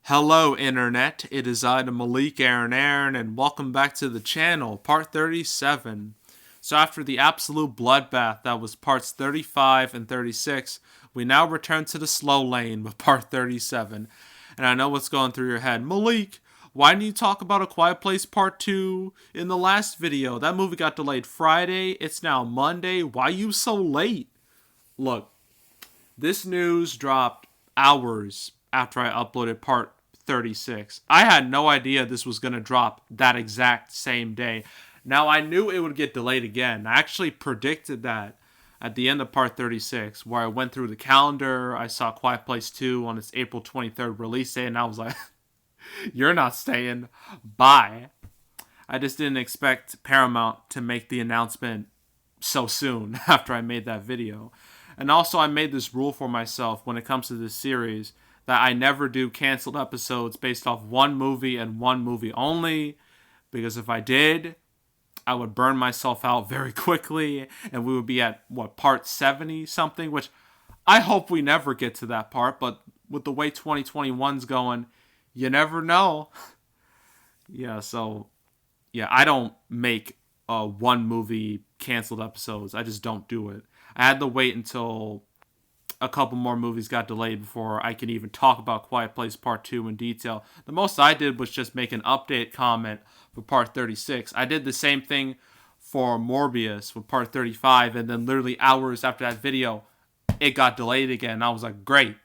Hello, Internet. It is I, the Malik Aaron, and welcome back to the channel, part 37. So, after the absolute bloodbath that was parts 35 and 36, we now return to the slow lane with part 37. And I know what's going through your head. Malik, why didn't you talk about A Quiet Place Part 2 in the last video? That movie got delayed Friday. It's now Monday. Why you so late? Look, this news dropped hours after I uploaded part 36. I had no idea this was going to drop that exact same day. Now, I knew it would get delayed again. I actually predicted that at the end of part 36, where I went through the calendar. I saw Quiet Place 2 on its April 23rd release day, and I was like, you're not staying. Bye. I just didn't expect Paramount to make the announcement so soon after I made that video. And also, I made this rule for myself when it comes to this series that I never do canceled episodes based off one movie and one movie only. Because if I did, I would burn myself out very quickly. And we would be at, part 70 something? Which I hope we never get to that part. But with the way 2021's going, you never know. Yeah, I don't make one movie canceled episodes. I just don't do it. I had to wait until a couple more movies got delayed before I could even talk about Quiet Place Part 2 in detail. The most I did was just make an update comment for Part 36. I did the same thing for Morbius with Part 35, and then literally hours after that video, it got delayed again. I was like, great.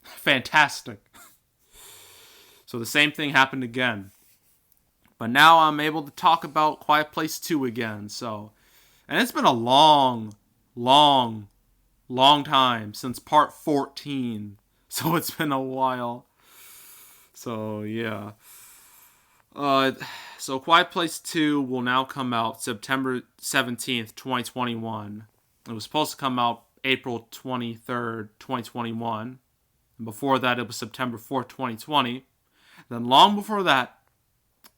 Fantastic. So the same thing happened again. But now I'm able to talk about Quiet Place 2 again. And it's been a long time since part 14. So it's been a while. So yeah. So Quiet Place 2 will now come out September 17th, 2021. It was supposed to come out April 23rd, 2021. And before that, it was September 4th, 2020. Then long before that,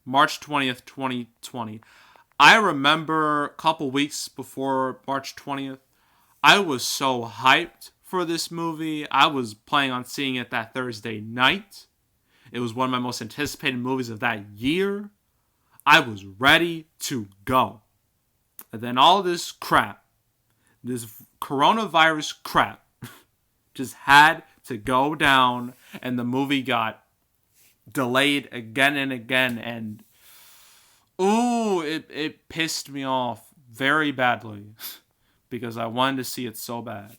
March 20th, 2020. I remember a couple weeks before March 20th, I was so hyped for this movie. I was planning on seeing it that Thursday night. It was one of my most anticipated movies of that year. I was ready to go. And then all this crap, this coronavirus crap, just had to go down, and the movie got delayed again and again, and it pissed me off very badly because I wanted to see it so bad.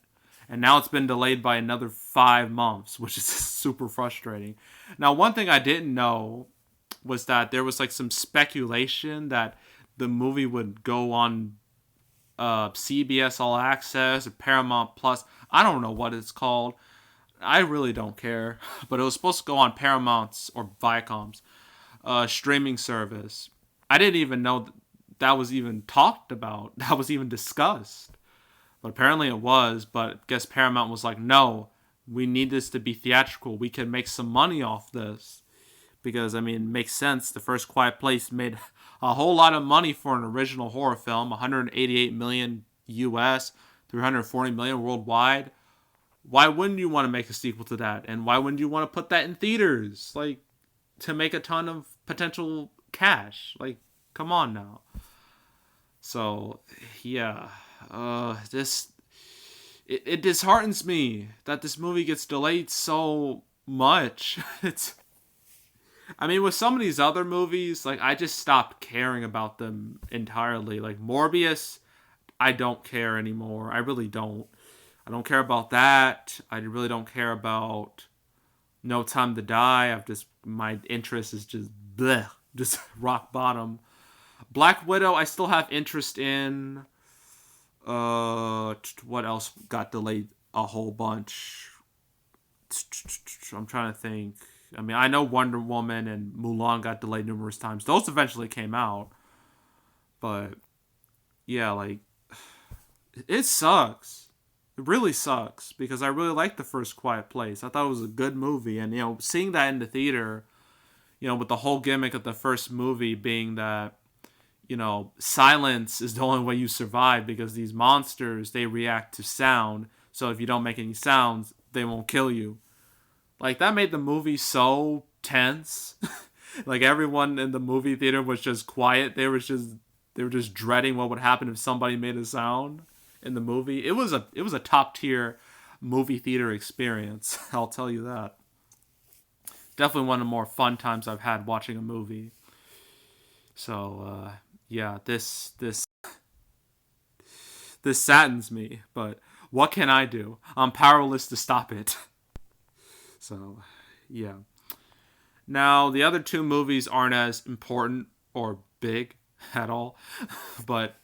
And now it's been delayed by another 5 months, which is super frustrating. Now, one thing I didn't know was that there was like some speculation that the movie would go on CBS All Access or Paramount Plus. I don't know what it's called. I really don't care. But it was supposed to go on Paramount's or Viacom's streaming service. I didn't even know that was even talked about. That was even discussed. But apparently it was. But I guess Paramount was like, no, we need this to be theatrical. We can make some money off this. Because, I mean, it makes sense. The first Quiet Place made a whole lot of money for an original horror film. 188 million US, 340 million worldwide. Why wouldn't you want to make a sequel to that? And why wouldn't you want to put that in theaters? Like, to make a ton of potential cash. Like, come on now. So, yeah. It disheartens me that this movie gets delayed so much. I mean, with some of these other movies, like, I just stopped caring about them entirely. Like, Morbius, I don't care anymore. I really don't. I don't care about that. I really don't care about No Time to Die. My interest is just bleh, just rock bottom. Black Widow, I still have interest in. What else got delayed a whole bunch? I'm trying to think. I mean, I know Wonder Woman and Mulan got delayed numerous times. Those eventually came out. But, yeah, like, it sucks. It really sucks. Because I really liked the first Quiet Place. I thought it was a good movie. And, seeing that in the theater, with the whole gimmick of the first movie being that, silence is the only way you survive. Because these monsters, they react to sound. So if you don't make any sounds, they won't kill you. Like, that made the movie so tense. Like, everyone in the movie theater was just quiet. They were just dreading what would happen if somebody made a sound in the movie. It was a top tier movie theater experience. I'll tell you that. Definitely one of the more fun times I've had watching a movie. So yeah, this saddens me, but what can I do? I'm powerless to stop it. So yeah. Now the other two movies aren't as important or big at all, but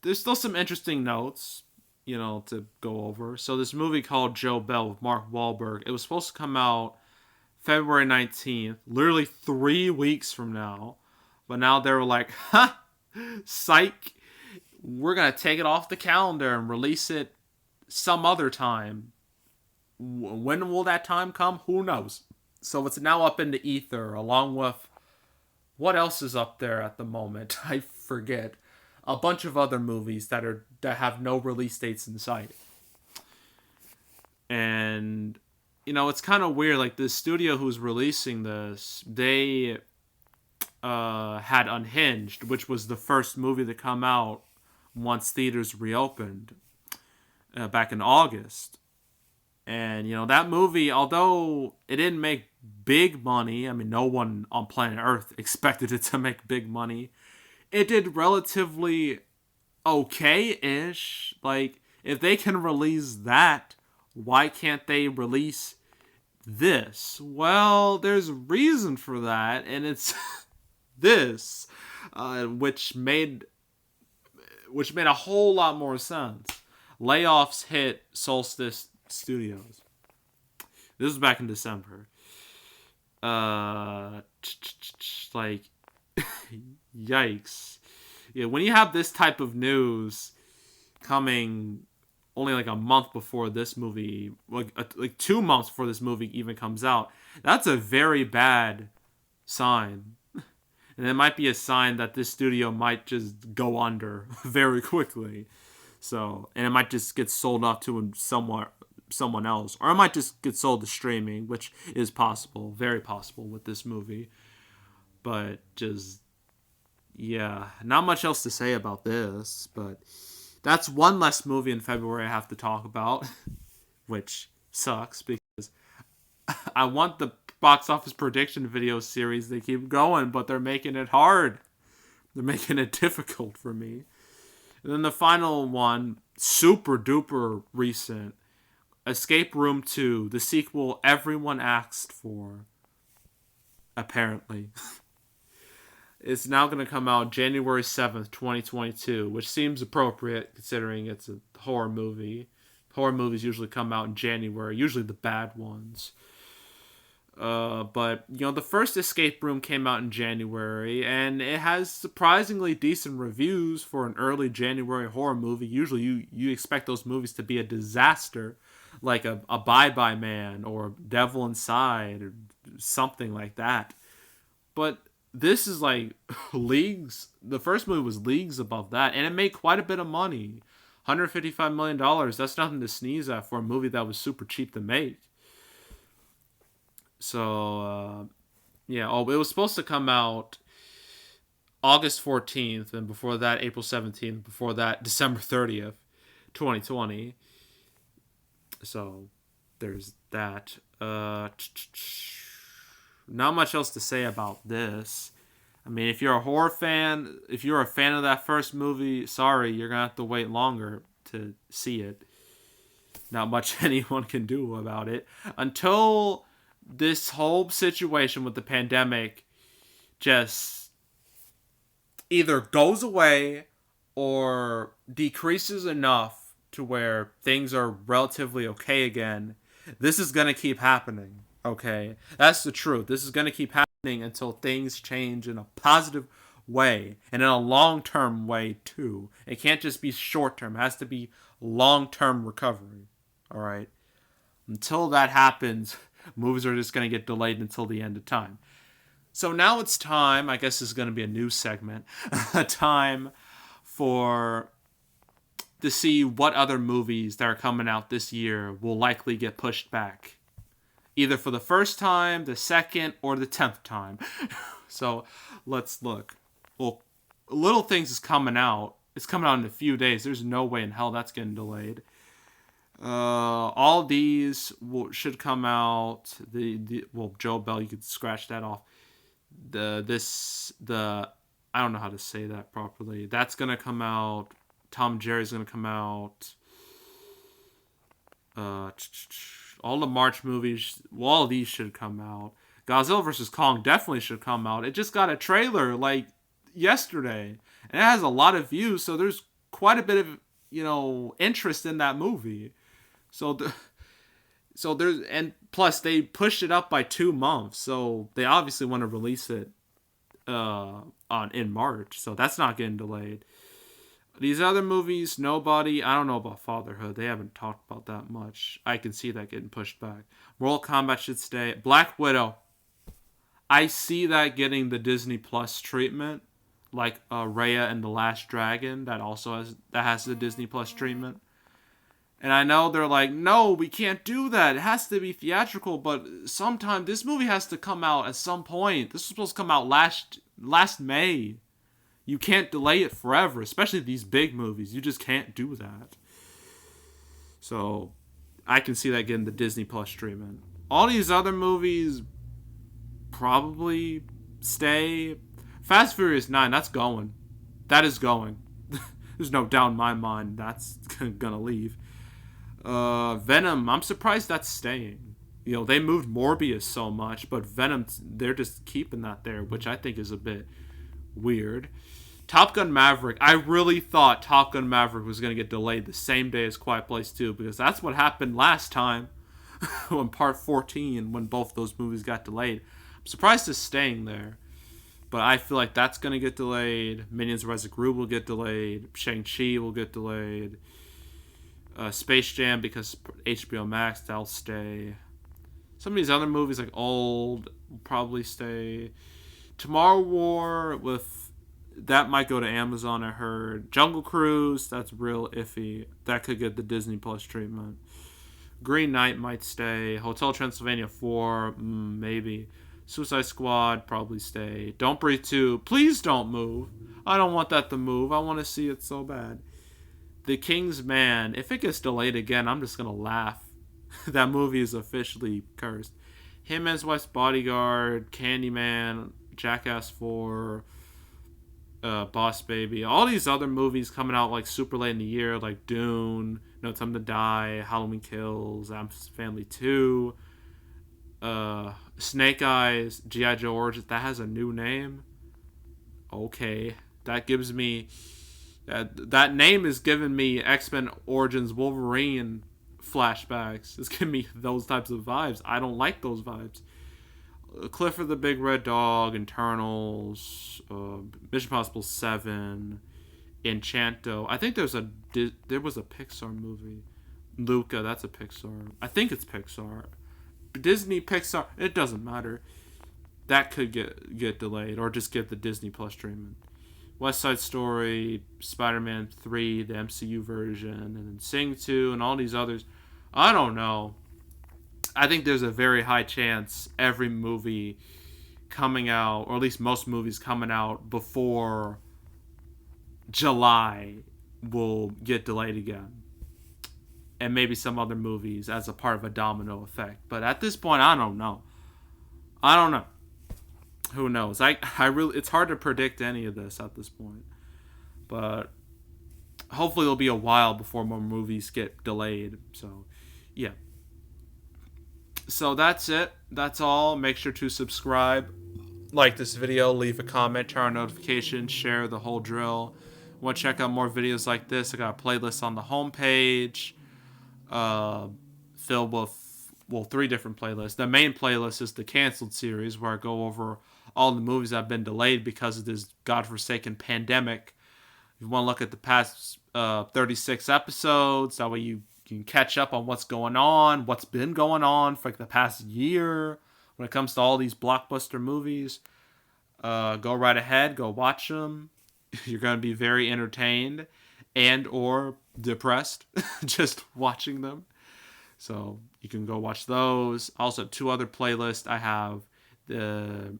there's still some interesting notes, to go over. So this movie called Joe Bell with Mark Wahlberg, it was supposed to come out February 19th, literally 3 weeks from now. But now they were like, ha, psych, we're going to take it off the calendar and release it some other time. When will that time come? Who knows? So it's now up in the ether, along with what else is up there at the moment? I forget. A bunch of other movies that have no release dates in sight. And it's kind of weird. Like, the studio who's releasing this, they had Unhinged, which was the first movie to come out once theaters reopened back in August. And, that movie, although it didn't make big money, I mean, no one on planet Earth expected it to make big money. It did relatively okay-ish. Like, if they can release that, why can't they release this? Well, there's a reason for that, and it's this, which made a whole lot more sense. Layoffs hit Solstice Studios. This was back in December. Like, yikes. Yeah, when you have this type of news coming only like a month before this movie, like 2 months before this movie even comes out, that's a very bad sign. And it might be a sign that this studio might just go under very quickly. So, and it might just get sold off to someone else, or it might just get sold to streaming, which is possible, very possible with this movie. But just, yeah, not much else to say about this. But that's one less movie in February I have to talk about, which sucks because I want the box office prediction video series to keep going, but they're making it hard. They're making it difficult for me. And then the final one, super duper recent, Escape Room 2, the sequel everyone asked for, apparently. It's now going to come out January 7th, 2022, which seems appropriate considering it's a horror movie. Horror movies usually come out in January, usually the bad ones. But, the first Escape Room came out in January, and it has surprisingly decent reviews for an early January horror movie. Usually you expect those movies to be a disaster, like a Bye Bye Man or Devil Inside or something like that. But this is like leagues. The first movie was leagues above that, and it made quite a bit of money. $155 million. That's nothing to sneeze at for a movie that was super cheap to make. So, yeah. Oh, it was supposed to come out August 14th, and before that, April 17th. Before that, December 30th, 2020. So, there's that. Not much else to say about this. I mean, if you're a horror fan, if you're a fan of that first movie, sorry, you're going to have to wait longer to see it. Not much anyone can do about it. Until this whole situation with the pandemic just either goes away or decreases enough to where things are relatively okay again, this is going to keep happening. Okay? That's the truth. This is going to keep happening until things change in a positive way and in a long-term way too. It can't just be short-term. It has to be long-term recovery. All right? Until that happens, movies are just going to get delayed until the end of time. So now it's time, I guess this is going to be a new segment, time to see what other movies that are coming out this year will likely get pushed back. either for the first time, the second, or the 10th time. So let's look. Well, Little Things is coming out. It's coming out in a few days. There's no way in hell that's getting delayed. All these should come out. Well, Joe Bell, you could scratch that off. I don't know how to say that properly. That's gonna come out. Tom and Jerry's gonna come out. All the March movies, well, all of these should come out. Godzilla vs. Kong definitely should come out. It just got a trailer like yesterday, and it has a lot of views, so there's quite a bit of interest in that movie. So there's, and plus they pushed it up by 2 months, so they obviously want to release it in March, so that's not getting delayed. These other movies, nobody, I don't know about Fatherhood. They haven't talked about that much. I can see that getting pushed back. Mortal Kombat should stay. Black Widow, I see that getting the Disney Plus treatment, like Raya and the Last Dragon. That has the Disney Plus treatment. And I know they're like, no, we can't do that. It has to be theatrical. But sometime this movie has to come out at some point. This was supposed to come out last May. You can't delay it forever, especially these big movies. You just can't do that. So I can see that getting the Disney Plus treatment. All these other movies probably stay. Fast Furious 9, that's going. That is going. There's no doubt in my mind that's gonna leave. Venom, I'm surprised that's staying. They moved Morbius so much, but Venom, they're just keeping that there, which I think is a bit weird. Top Gun Maverick, I really thought Top Gun Maverick was going to get delayed the same day as Quiet Place 2, because that's what happened last time when Part 14, when both those movies got delayed. I'm surprised it's staying there, but I feel like that's going to get delayed. Minions Rise of Gru will get delayed. Shang-Chi will get delayed. Space Jam, because HBO Max, that'll stay. Some of these other movies, like Old, will probably stay. Tomorrow War, that might go to Amazon, I heard. Jungle Cruise, that's real iffy. That could get the Disney Plus treatment. Green Knight might stay. Hotel Transylvania 4, maybe. Suicide Squad, probably stay. Don't Breathe 2, please don't move. I don't want that to move. I want to see it so bad. The King's Man, if it gets delayed again, I'm just going to laugh. That movie is officially cursed. Him as Wife's Bodyguard, Candyman, Jackass 4, Boss Baby, all these other movies coming out like super late in the year, like Dune, No Time to Die, Halloween Kills, Addams Family 2, Snake Eyes, G.I. Joe Origins, that has a new name. Okay, that gives me that name is giving me X-Men Origins Wolverine flashbacks. It's giving me those types of vibes. I don't like those vibes. Clifford the Big Red Dog, Internals, Mission Impossible 7, Enchanto. I think there was a Pixar movie. Luca, that's a Pixar. I think it's Pixar. Disney, Pixar, it doesn't matter. That could get delayed, or just get the Disney Plus treatment. West Side Story, Spider-Man 3, the MCU version, and then Sing 2, and all these others. I don't know. I think there's a very high chance every movie coming out, or at least most movies coming out before July, will get delayed again. And maybe some other movies as a part of a domino effect. But at this point, I don't know. Who knows? I really, it's hard to predict any of this at this point. But hopefully it'll be a while before more movies get delayed. So, yeah. So that's it. That's all. Make sure to subscribe, like this video, leave a comment, turn on notifications, share the whole drill. Want to check out more videos like this? I got a playlist on the homepage, filled with, 3 different playlists. The main playlist is the canceled series, where I go over all the movies that have been delayed because of this godforsaken pandemic. If you want to look at the past 36 episodes, that way you can catch up on what's going on, what's been going on for like the past year when it comes to all these blockbuster movies. Go right ahead, go watch them. You're going to be very entertained and or depressed just watching them. So you can go watch those. Also, 2 other playlists. I have the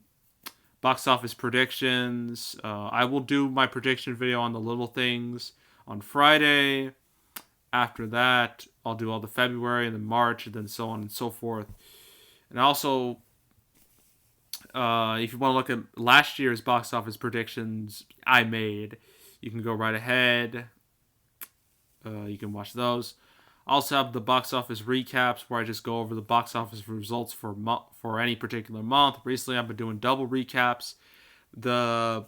box office predictions. I will do my prediction video on the little things on Friday. After that, I'll do all the February and then March and then so on and so forth. And also, if you want to look at last year's box office predictions I made, you can go right ahead. You can watch those. I also have the box office recaps where I just go over the box office results for any particular month. Recently, I've been doing double recaps. The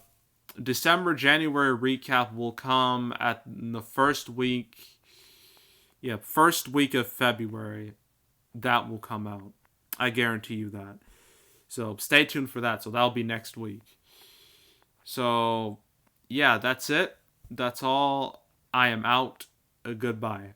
December-January recap will come at the first week of February. That will come out. I guarantee you that. So stay tuned for that. So that'll be next week. So, yeah, that's it. That's all. I am out. Goodbye.